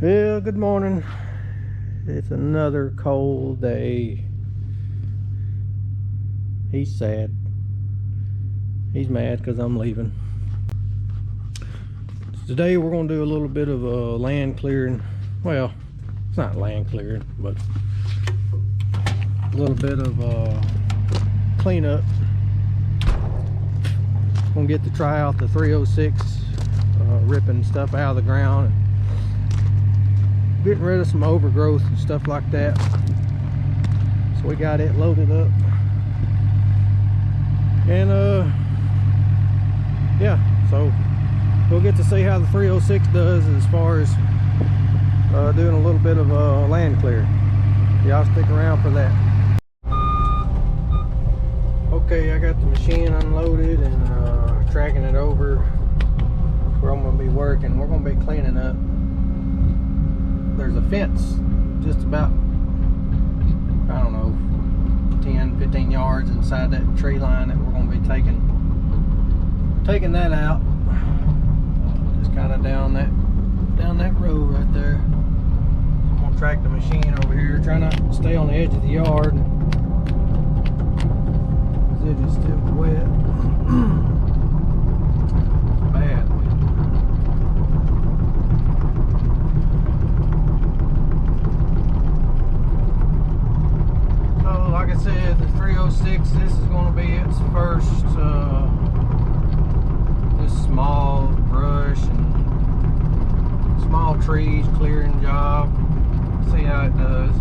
Well, good morning. It's another cold day. He's sad. He's mad because I'm leaving. Today we're going to do a little bit of land clearing. Well, it's not land clearing, but a little bit of cleanup. Going to get to try out the 306, ripping stuff out of the ground. Getting rid of some overgrowth and stuff like that. So we got it loaded up, and yeah, so we'll get to see how the 306 does as far as doing a little bit of land clear. Y'all stick around for that. Okay, I got the machine unloaded and tracking it over where I'm going to be working. We're going to be cleaning up. There's a fence just about, I don't know, 10-15 yards inside that tree line that we're going to be taking that out. Just kind of down that road right there. I'm going to track the machine over here, try not to stay on the edge of the yard because it is still wet. Bad. Like I said, the 306, this is going to be its first this small brush and small trees clearing job. See how it does.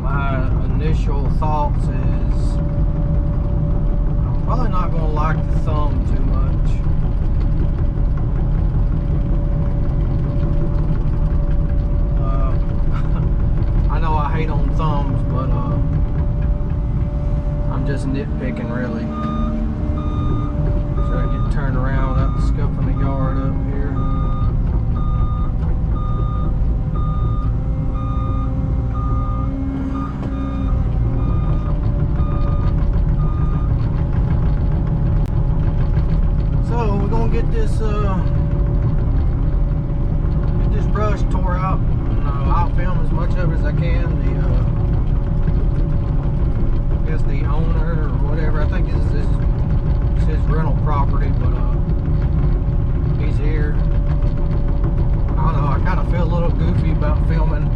My initial thoughts is I'm probably not going to like the thumb too much. I know I hate on thumbs, but I'm just nitpicking really. Try to get turned around without scuffing the yard up here. So we're gonna get this brush tore out. I'll film as much of it as I can. I guess the owner or whatever, I think it's his rental property, but he's here. I don't know, I kind of feel a little goofy about filming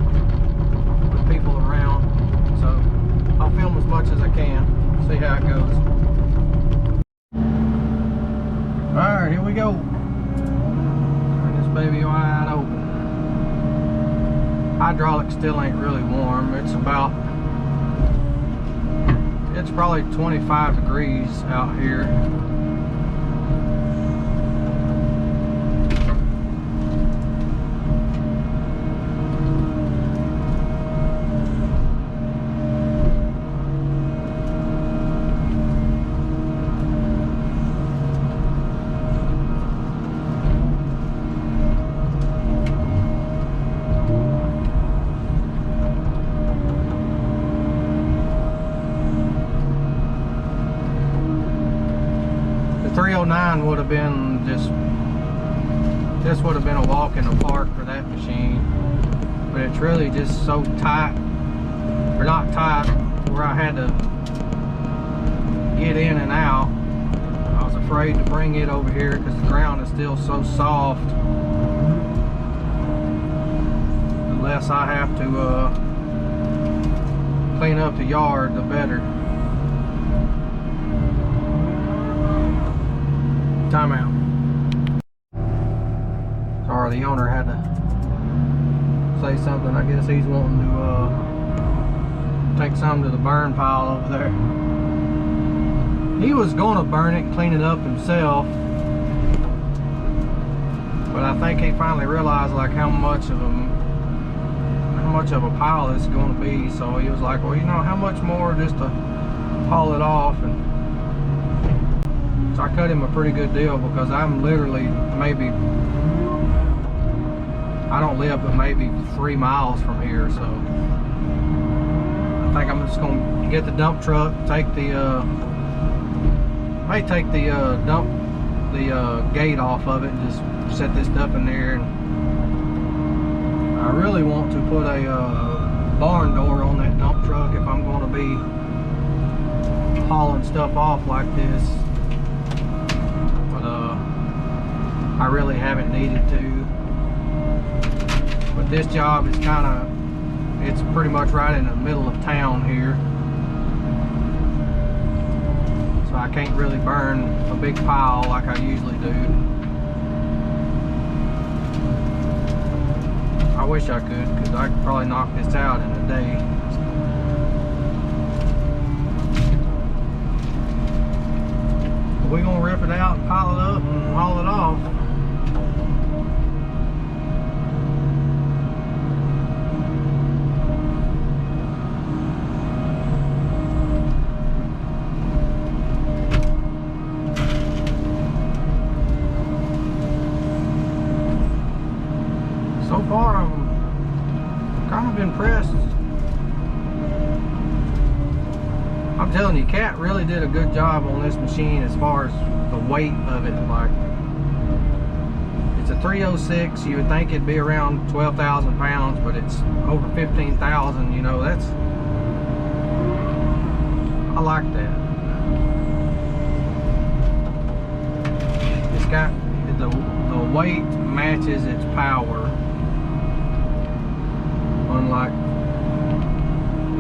with people around, so I'll film as much as I can, see how it goes. Alright, here we go. Turn this baby wide open. Hydraulic still ain't really warm. It's probably 25 degrees out here. Would have been this would have been a walk in the park for that machine, but it's really just so tight, or not tight, where I had to get in and out. I was afraid to bring it over here because the ground is still so soft. The less I have to clean up the yard, the better. Time out. Sorry, the owner had to say something. I guess he's wanting to take some to the burn pile over there. He was going to burn it and clean it up himself, but I think he finally realized like how much of a pile it's going to be. So he was like, well, you know, how much more just to haul it off. And so I cut him a pretty good deal because I'm literally maybe, I don't live but maybe 3 miles from here, so I think I'm just gonna get the dump truck, take the may take the the gate off of it and just set this stuff in there. And I really want to put a barn door on that dump truck if I'm going to be hauling stuff off like this, but I really haven't needed to. But this job is it's pretty much right in the middle of town here, so I can't really burn a big pile like I usually do. I wish I could, because I could probably knock this out in a day. But we're gonna rip it out, pile it up, and haul it off. So far, I'm kind of impressed. I'm telling you, Cat really did a good job on this machine as far as the weight of it. Like, it's a 306. You would think it'd be around 12,000 pounds, but it's over 15,000. You know, I like that. It's got the weight matches its power. Unlike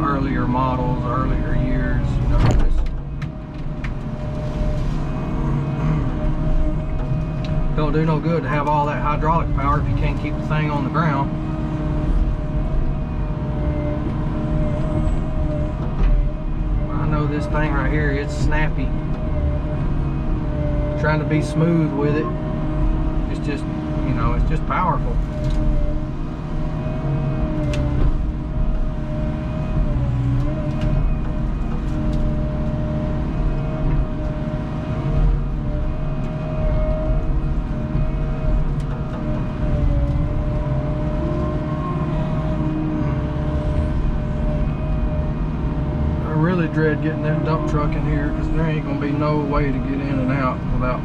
earlier models, earlier years, you know, just don't do no good to have all that hydraulic power if you can't keep the thing on the ground. I know this thing right here, it's snappy. Trying to be smooth with it, it's just, you know, it's just powerful. Dread getting that dump truck in here, because there ain't gonna be no way to get in and out without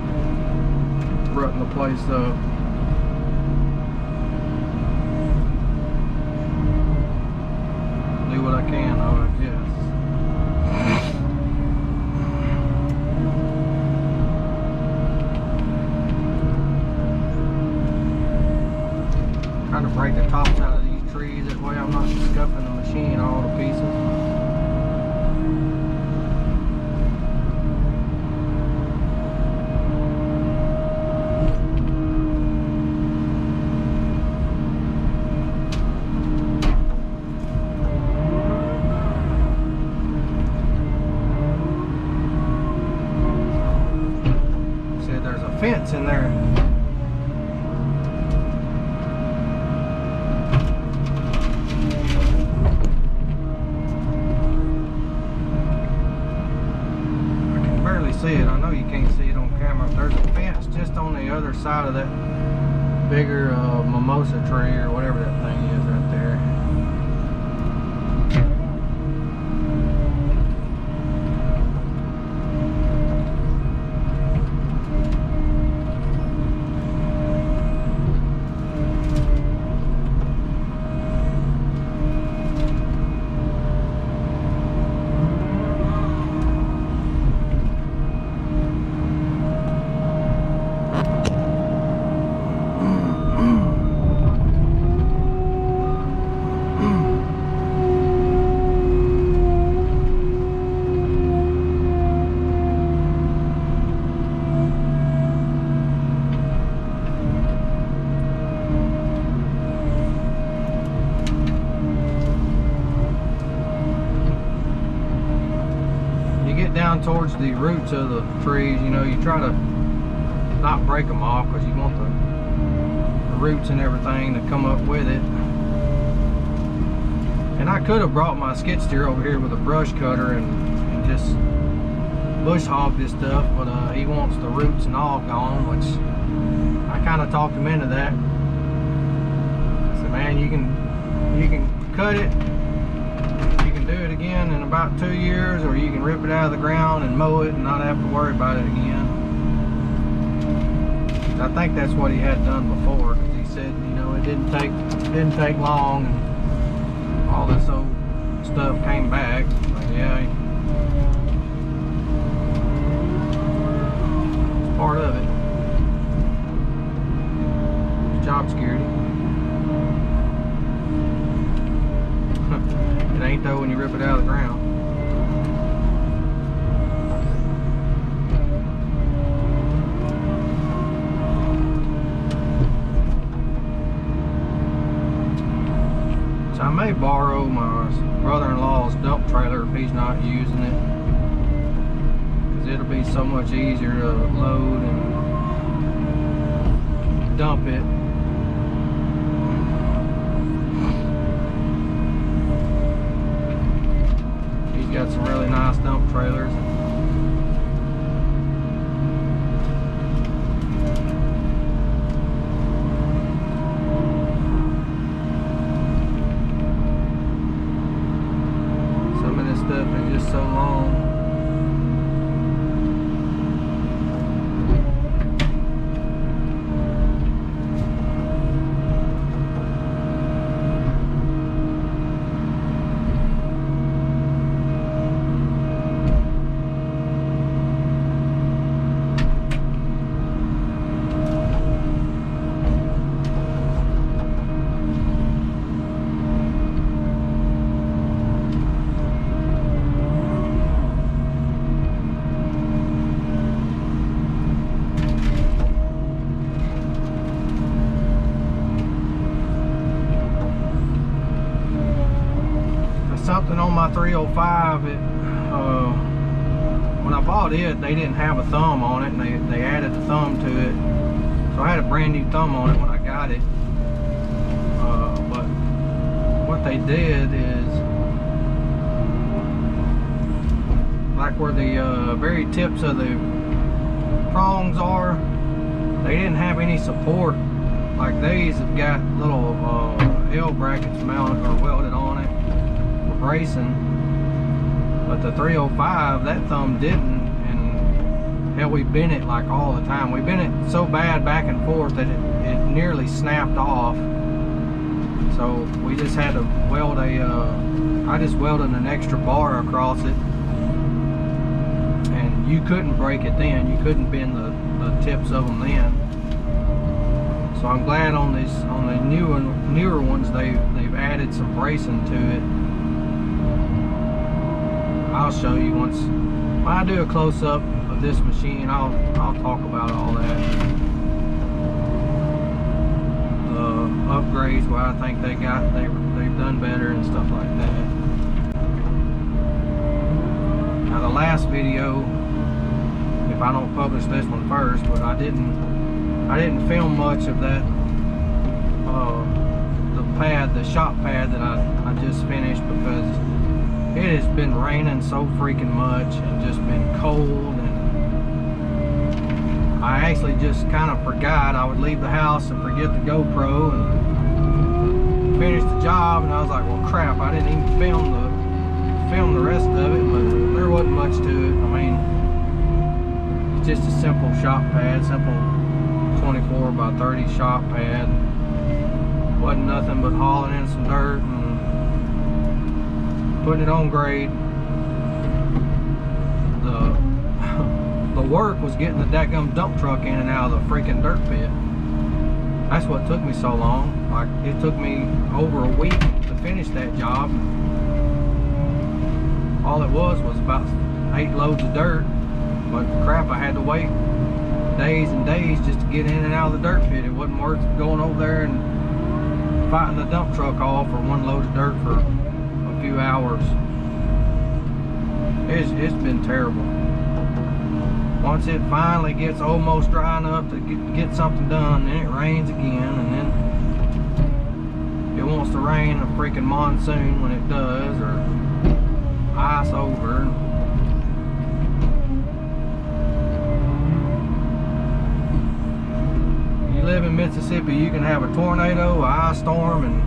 rutting the place up. Do what I can though, I guess. Trying to break the tops out of these trees, that way I'm not scuffing the machine all to pieces. Fence in there. I can barely see it. I know you can't see it on camera. There's a fence just on the other side of that bigger mimosa tree or whatever that thing is right there. Down towards the roots of the trees, you know, you try to not break them off, because you want the roots and everything to come up with it. And I could have brought my skid steer over here with a brush cutter and just bush hog this stuff, but he wants the roots and all gone, which I kind of talked him into that. I said, man, you can cut it, you can do it again in about 2 years, or you can rip it out of the ground and mow it and not have to worry about it again. I think that's what he had done before, because he said, you know, it didn't take long, and all this old stuff came back. But yeah, it's part of it. It's job security. It ain't though when you rip it out of the ground. So I may borrow my brother-in-law's dump trailer if he's not using it, because it'll be so much easier to load and dump it. He's got some really nice dump trailers. Stuff is just so long. Something on my 305, when I bought it, they didn't have a thumb on it, and they added the thumb to it, so I had a brand new thumb on it when I got it. But what they did is, like where the very tips of the prongs are, they didn't have any support. Like these have got little L brackets mounted or welded on it, bracing, but the 305, that thumb didn't, and hell, we bent it like all the time. We bent it so bad back and forth that it nearly snapped off. So we just had to weld I just welded an extra bar across it, and you couldn't break it then. You couldn't bend the tips of them then. So I'm glad on the newer ones they've added some bracing to it. I'll show you once when I do a close-up of this machine. I'll talk about all that, the upgrades, what I think they've done better and stuff like that. Now the last video, if I don't publish this one first, but I didn't film much of that the shop pad that I just finished, because it has been raining so freaking much and just been cold, and I actually just kind of forgot. I would leave the house and forget the GoPro and finish the job, and I was like, well crap, I didn't even film the rest of it. But there wasn't much to it. I mean, it's just a simple shop pad, simple 24 by 30 shop pad. Wasn't nothing but hauling in some dirt and putting it on grade. The work was getting the dadgum dump truck in and out of the freaking dirt pit. That's what took me so long. Like, it took me over a week to finish that job. All it was about 8 loads of dirt. But crap, I had to wait days and days just to get in and out of the dirt pit. It wasn't worth going over there and fighting the dump truck off for 1 load of dirt for a few hours. It's been terrible. Once it finally gets almost dry enough to get something done, then it rains again, and then it wants to rain a freaking monsoon when it does, or ice over. You live in Mississippi, you can have a tornado, an ice storm, and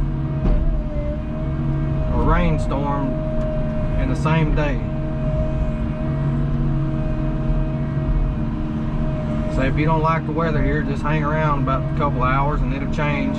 a rainstorm in the same day. So if you don't like the weather here, just hang around about a couple hours and it'll change.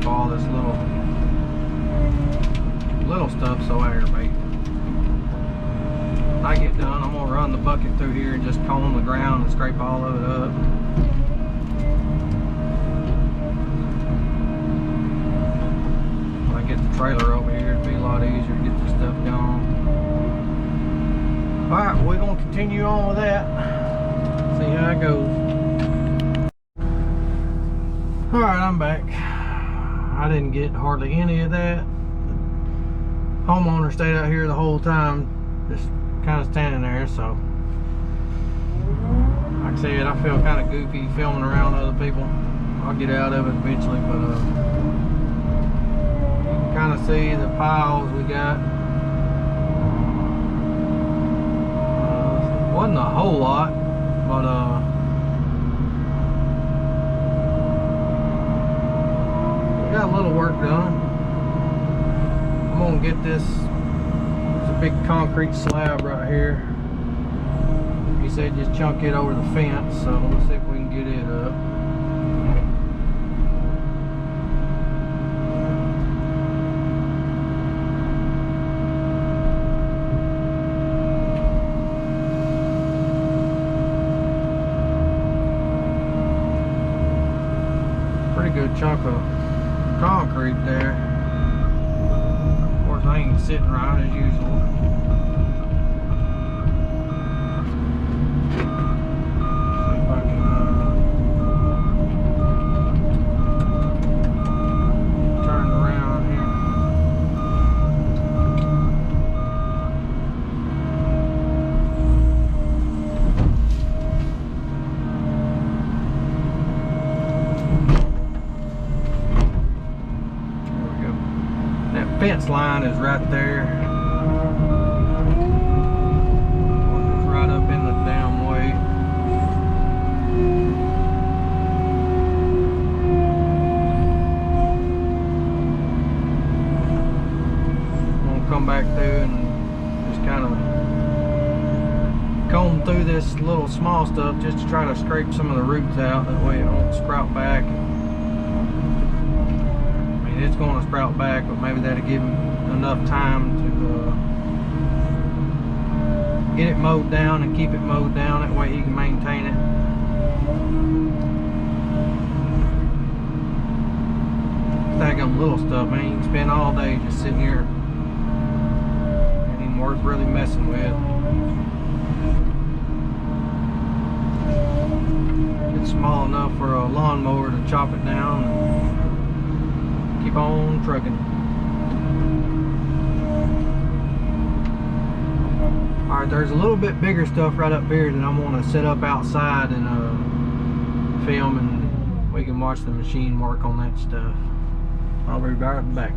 All this little stuff so aggravating. When I get done, I'm gonna run the bucket through here and just comb the ground and scrape all of it up. When I get the trailer over here, it'll be a lot easier to get this stuff gone. Alright, we're gonna continue on with that. See how it goes. Alright, I'm back. I didn't get hardly any of that. The homeowner stayed out here the whole time, just kind of standing there. So, like I said, I feel kind of goofy filming around other people. I'll get out of it eventually, but you can kind of see the piles we got. Wasn't a whole lot, but got a little work done. I'm gonna get this. There's a big concrete slab right here. He said just chunk it over the fence, so let's see if we can get it up. Pretty good chunk of concrete there. Of course, I ain't sitting right as usual. See if I can turn around here. Fence line is right there. It's right up in the damn way. I'm gonna come back through and just kind of comb through this little small stuff just to try to scrape some of the roots out. That way it won't sprout back. It's going to sprout back, but maybe that'll give him enough time to get it mowed down and keep it mowed down. That way he can maintain it. Stack up little stuff, man. You can spend all day just sitting here. Ain't even worth really messing with. It's small enough for a lawnmower to chop it down and keep on trucking. Alright, there's a little bit bigger stuff right up here that I'm going to set up outside and film, and we can watch the machine work on that stuff. I'll be right back.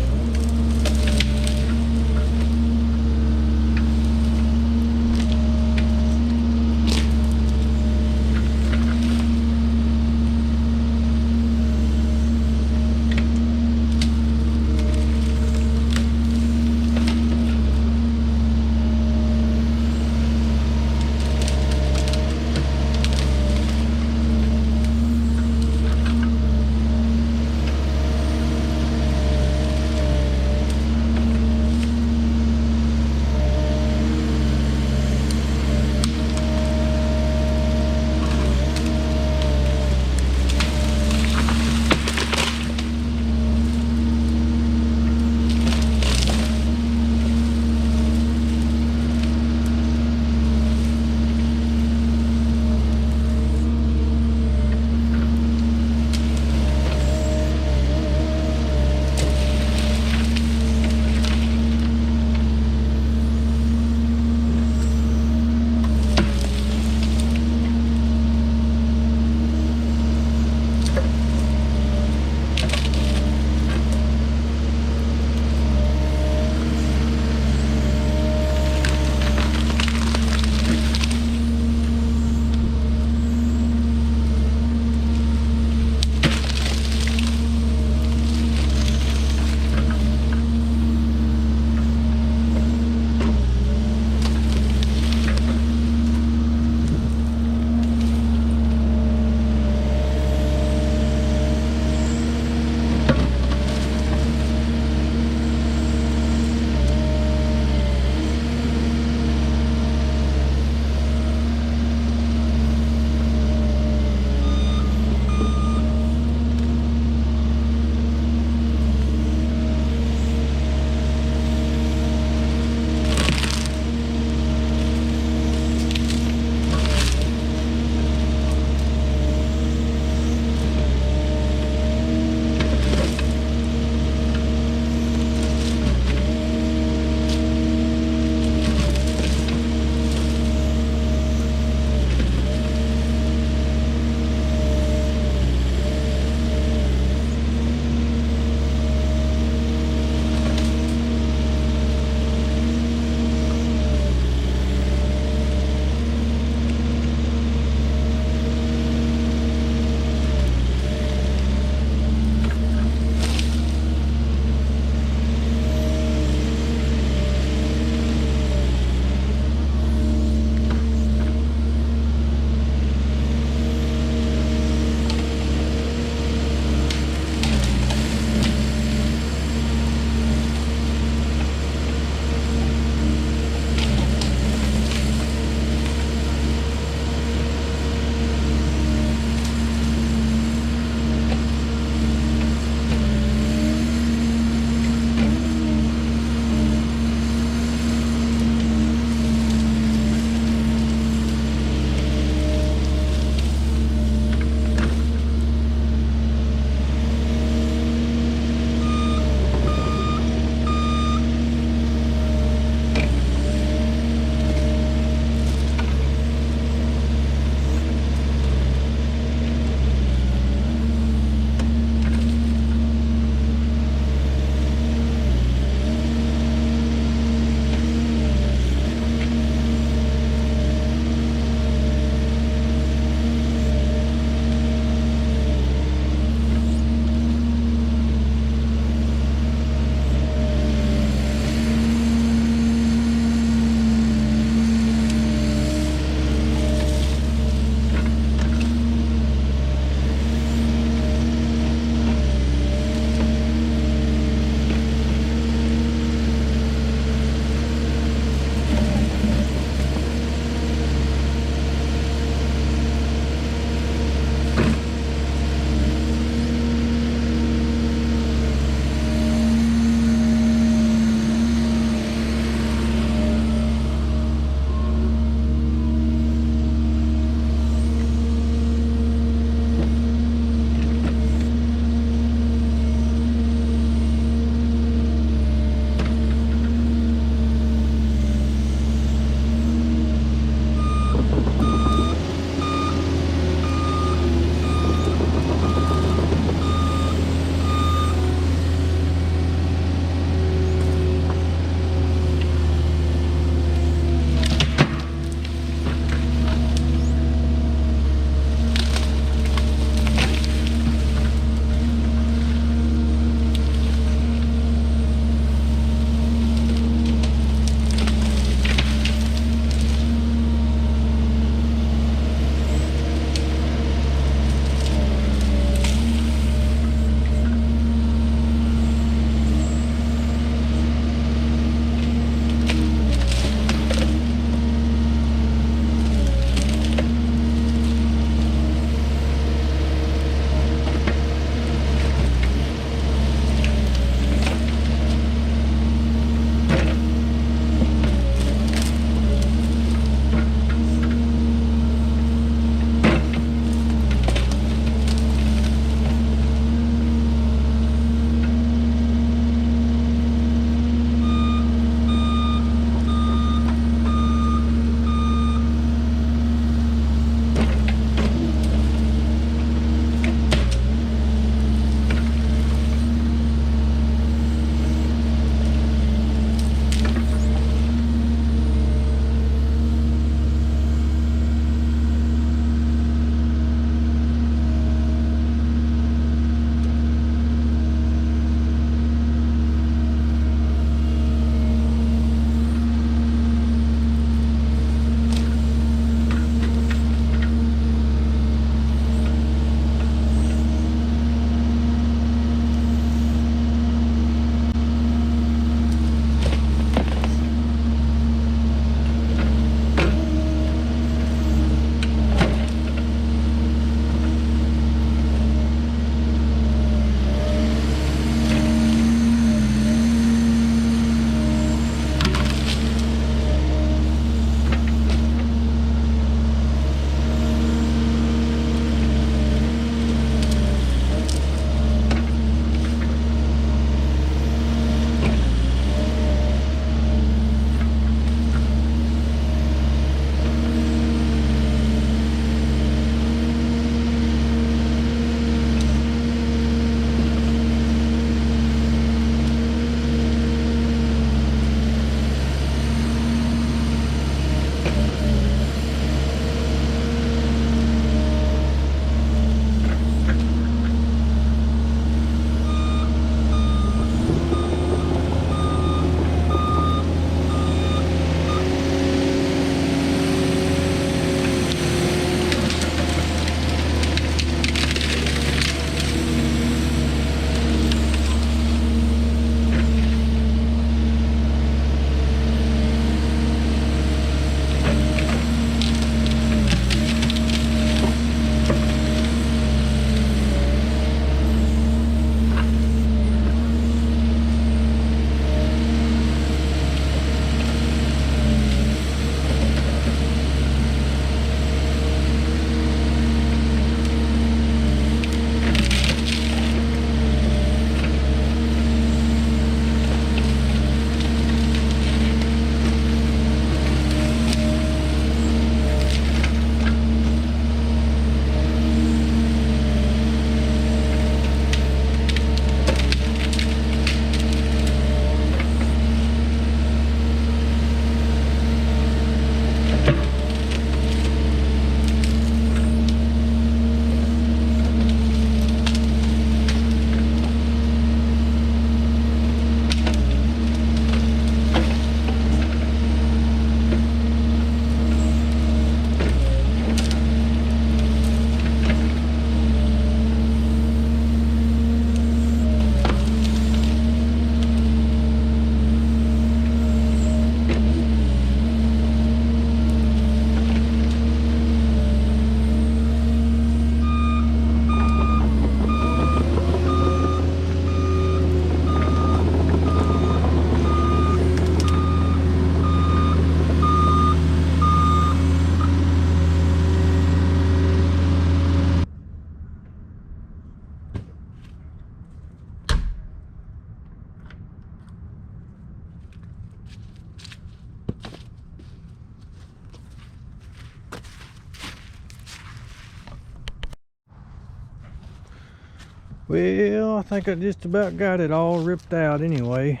Well, I think I just about got it all ripped out anyway.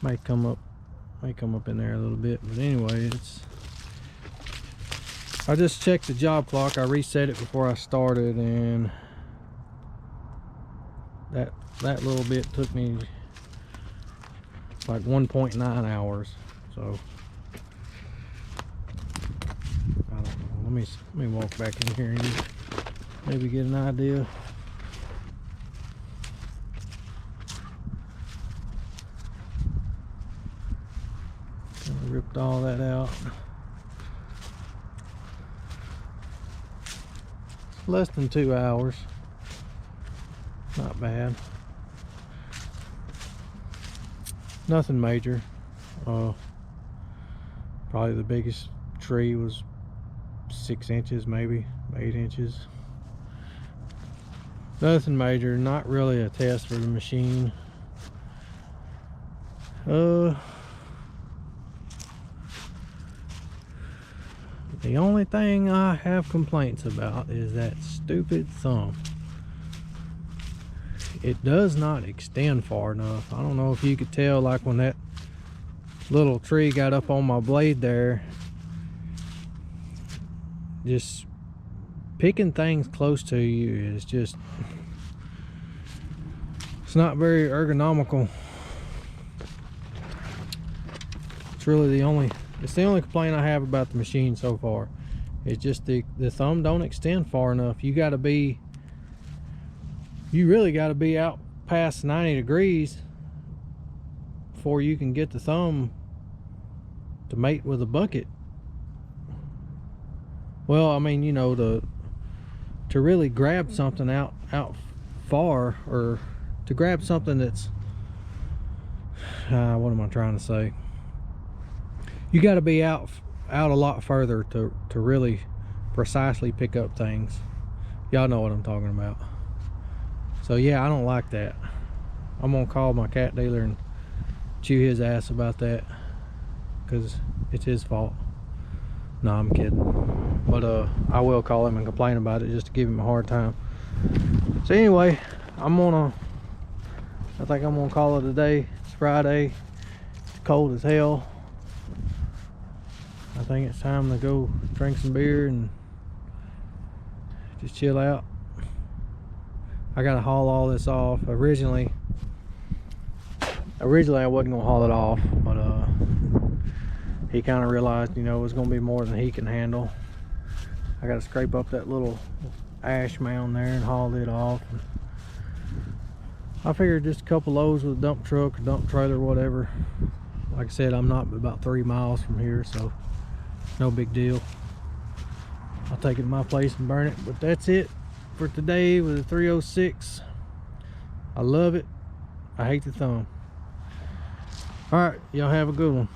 Might come up in there a little bit, but anyway, I just checked the job clock. I reset it before I started, and that little bit took me like 1.9 hours. So I don't know. Let me walk back in here and maybe get an idea. I ripped all that out. It's less than 2 hours. Not bad. Nothing major. Probably the biggest tree was 6 inches, maybe 8 inches. Nothing major. Not really a test for the machine. The only thing I have complaints about is that stupid thumb. It does not extend far enough. I don't know if you could tell, like when that little tree got up on my blade there, just picking things close to you is just, it's not very ergonomical. It's really the only complaint I have about the machine so far. It's just the thumb don't extend far enough. You really got to be out past 90 degrees before you can get the thumb to mate with a bucket. Well, I mean, you know, to really grab something out far, or to grab something that's what am I trying to say? You got to be out a lot further to really precisely pick up things. Y'all know what I'm talking about. So yeah, I don't like that. I'm gonna call my cat dealer and chew his ass about that, because it's his fault. No, I'm kidding. But I will call him and complain about it just to give him a hard time. So anyway, I think I'm gonna call it a day. It's Friday. It's cold as hell. I think it's time to go drink some beer and just chill out. I gotta haul all this off. Originally I wasn't gonna haul it off, but he kind of realized, you know, it was gonna be more than he can handle. I gotta scrape up that little ash mound there and haul it off. I figured just a couple loads with a dump truck or dump trailer, whatever. Like I said, I'm not about 3 miles from here, so no big deal. I'll take it to my place and burn it. But that's it for today with the 306. I love it. I hate the thumb. All right, y'all have a good one.